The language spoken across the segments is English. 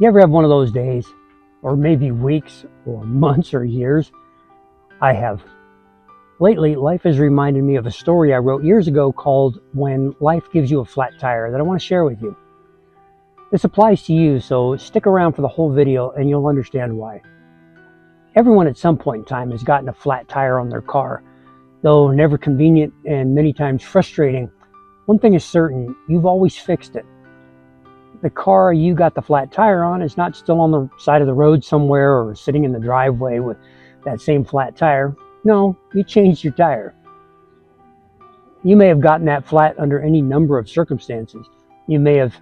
You ever have one of those days, or maybe weeks, or months, or years? I have. Lately, life has reminded me of a story I wrote years ago called When Life Gives You a Flat Tire that I want to share with you. This applies to you, so stick around for the whole video and you'll understand why. Everyone at some point in time has gotten a flat tire on their car. Though never convenient and many times frustrating, one thing is certain, you've always fixed it. The car you got the flat tire on is not still on the side of the road somewhere or sitting in the driveway with that same flat tire. No, you changed your tire. You may have gotten that flat under any number of circumstances. You may have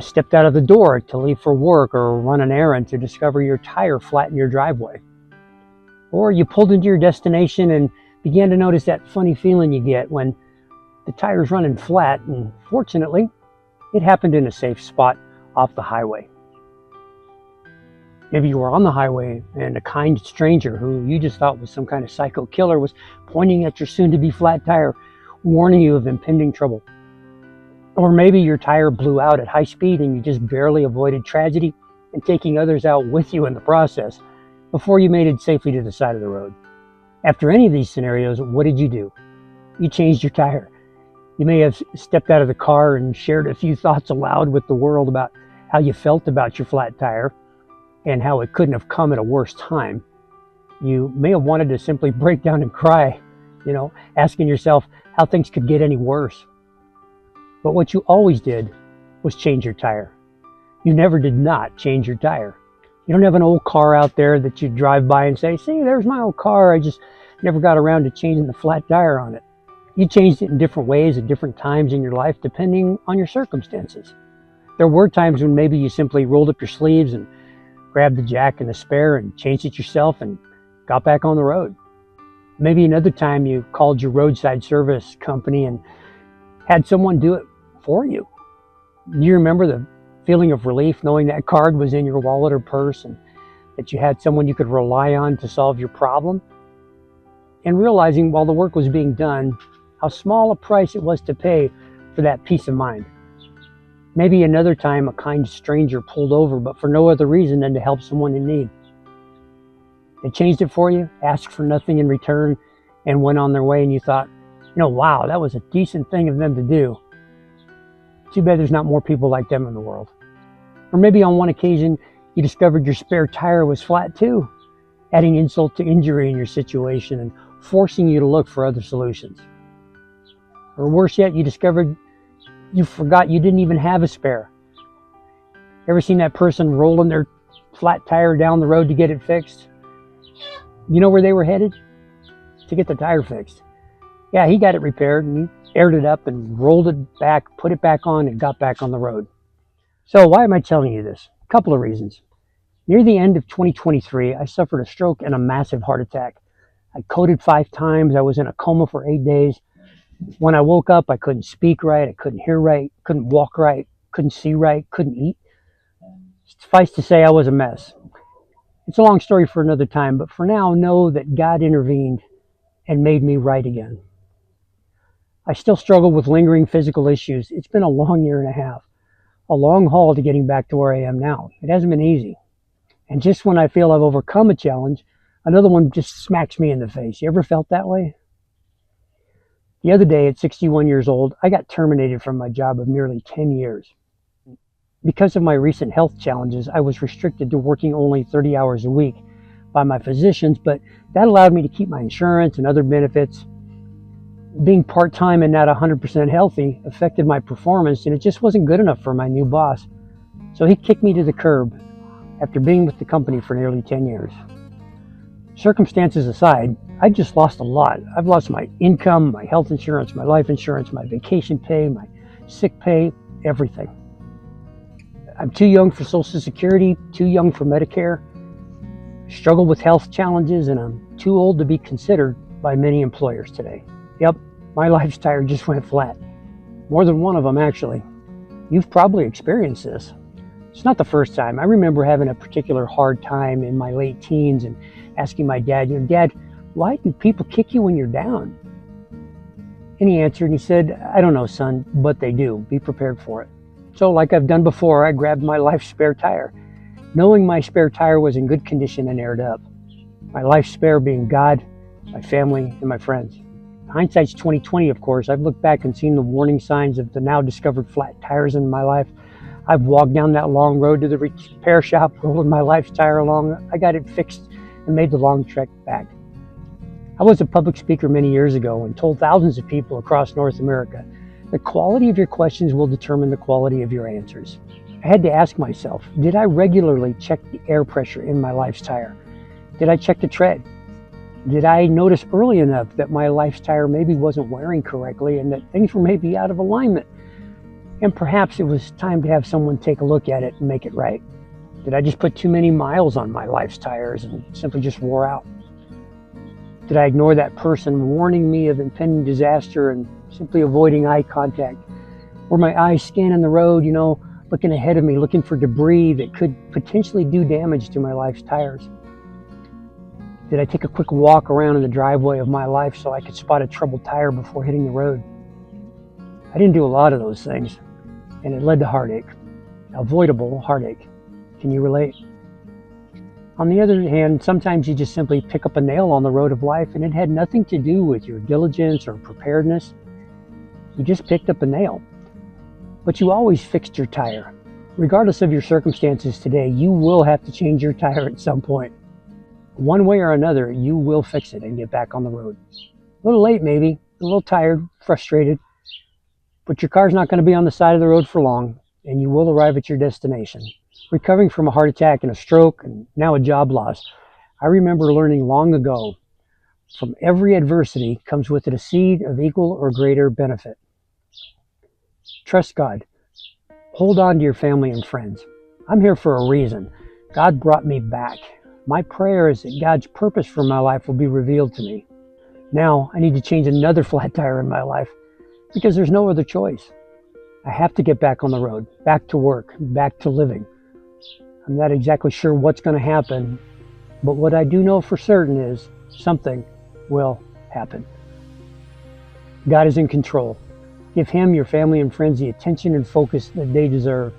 stepped out of the door to leave for work or run an errand to discover your tire flat in your driveway. Or you pulled into your destination and began to notice that funny feeling you get when the tire's running flat, and fortunately, it happened in a safe spot off the highway. Maybe you were on the highway and a kind stranger who you just thought was some kind of psycho killer was pointing at your soon-to-be flat tire, warning you of impending trouble. Or maybe your tire blew out at high speed and you just barely avoided tragedy and taking others out with you in the process before you made it safely to the side of the road. After any of these scenarios, what did you do? You changed your tire. You may have stepped out of the car and shared a few thoughts aloud with the world about how you felt about your flat tire and how it couldn't have come at a worse time. You may have wanted to simply break down and cry, asking yourself how things could get any worse. But what you always did was change your tire. You never did not change your tire. You don't have an old car out there that you drive by and say, see, there's my old car. I just never got around to changing the flat tire on it. You changed it in different ways at different times in your life, depending on your circumstances. There were times when maybe you simply rolled up your sleeves and grabbed the jack and the spare and changed it yourself and got back on the road. Maybe another time you called your roadside service company and had someone do it for you. You remember the feeling of relief knowing that card was in your wallet or purse and that you had someone you could rely on to solve your problem? And realizing while the work was being done, how small a price it was to pay for that peace of mind. Maybe another time a kind stranger pulled over, but for no other reason than to help someone in need. They changed it for you, asked for nothing in return, and went on their way, and you thought, wow, that was a decent thing of them to do. Too bad there's not more people like them in the world. Or maybe on one occasion, you discovered your spare tire was flat too, adding insult to injury in your situation and forcing you to look for other solutions. Or worse yet, you discovered you forgot you didn't even have a spare. Ever seen that person rolling their flat tire down the road to get it fixed? You know where they were headed? To get the tire fixed. Yeah, he got it repaired and he aired it up and rolled it back, put it back on, and got back on the road. So why am I telling you this? A couple of reasons. Near the end of 2023, I suffered a stroke and a massive heart attack. I coded 5 times. I was in a coma for 8 days. When I woke up, I couldn't speak right, I couldn't hear right, couldn't walk right, couldn't see right, couldn't eat. Suffice to say, I was a mess. It's a long story for another time, but for now, know that God intervened and made me right again. I still struggle with lingering physical issues. It's been a long 1.5 years, a long haul to getting back to where I am now. It hasn't been easy. And just when I feel I've overcome a challenge, another one just smacks me in the face. You ever felt that way? The other day, at 61 years old, I got terminated from my job of nearly 10 years. Because of my recent health challenges, I was restricted to working only 30 hours a week by my physicians, but that allowed me to keep my insurance and other benefits. Being part-time and not 100% healthy affected my performance, and it just wasn't good enough for my new boss. So he kicked me to the curb after being with the company for nearly 10 years. Circumstances aside, I just lost a lot. I've lost my income, my health insurance, my life insurance, my vacation pay, my sick pay, everything. I'm too young for Social Security, too young for Medicare, struggle with health challenges, and I'm too old to be considered by many employers today. Yep, my life's tire just went flat. More than one of them, actually. You've probably experienced this. It's not the first time. I remember having a particular hard time in my late teens and asking my dad, Dad, why do people kick you when you're down? And he answered and he said, I don't know, son, but they do. Be prepared for it. So like I've done before, I grabbed my life's spare tire knowing my spare tire was in good condition and aired up. My life's spare being God, my family, and my friends. Hindsight's 2020, of course. I've looked back and seen the warning signs of the now discovered flat tires in my life. I've walked down that long road to the repair shop, rolling my life's tire along. I got it fixed and made the long trek back. I was a public speaker many years ago and told thousands of people across North America, the quality of your questions will determine the quality of your answers. I had to ask myself, did I regularly check the air pressure in my life's tire? Did I check the tread? Did I notice early enough that my life's tire maybe wasn't wearing correctly and that things were maybe out of alignment? And perhaps it was time to have someone take a look at it and make it right. Did I just put too many miles on my life's tires and simply just wore out? Did I ignore that person warning me of impending disaster and simply avoiding eye contact? Were my eyes scanning the road, looking ahead of me, looking for debris that could potentially do damage to my life's tires? Did I take a quick walk around in the driveway of my life so I could spot a troubled tire before hitting the road? I didn't do a lot of those things, and it led to heartache, avoidable heartache. Can you relate? On the other hand, sometimes you just simply pick up a nail on the road of life and it had nothing to do with your diligence or preparedness. You just picked up a nail. But you always fixed your tire. Regardless of your circumstances today, you will have to change your tire at some point. One way or another, you will fix it and get back on the road. A little late maybe, a little tired, frustrated, but your car's not going to be on the side of the road for long, and you will arrive at your destination. Recovering from a heart attack and a stroke and now a job loss, I remember learning long ago, from every adversity comes with it a seed of equal or greater benefit. Trust God. Hold on to your family and friends. I'm here for a reason. God brought me back. My prayer is that God's purpose for my life will be revealed to me. Now I need to change another flat tire in my life because there's no other choice. I have to get back on the road, back to work, back to living. I'm not exactly sure what's going to happen, but what I do know for certain is something will happen. God is in control. Give Him, your family, and friends the attention and focus that they deserve.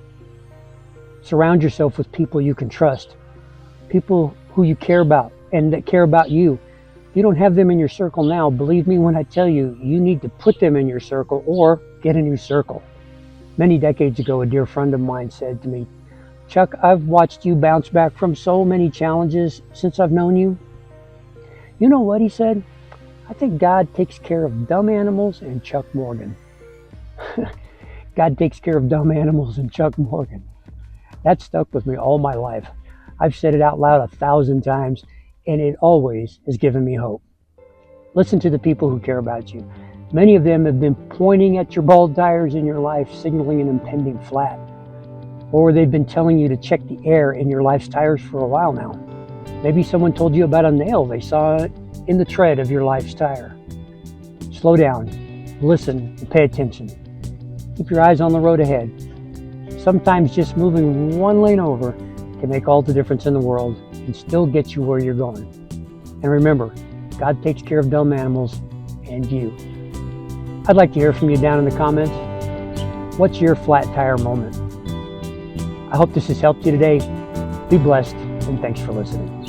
Surround yourself with people you can trust, people who you care about and that care about you. If you don't have them in your circle now, believe me when I tell you, you need to put them in your circle or get a new circle. Many decades ago, a dear friend of mine said to me, Chuck, I've watched you bounce back from so many challenges since I've known you. You know what he said? I think God takes care of dumb animals and Chuck Morgan. God takes care of dumb animals and Chuck Morgan. That stuck with me all my life. I've said it out loud 1,000 times, and it always has given me hope. Listen to the people who care about you. Many of them have been pointing at your bald tires in your life, signaling an impending flat. Or they've been telling you to check the air in your life's tires for a while now. Maybe someone told you about a nail they saw in the tread of your life's tire. Slow down, listen, and pay attention. Keep your eyes on the road ahead. Sometimes just moving one lane over can make all the difference in the world and still get you where you're going. And remember, God takes care of dumb animals and you. I'd like to hear from you down in the comments. What's your flat tire moment? I hope this has helped you today. Be blessed, and thanks for listening.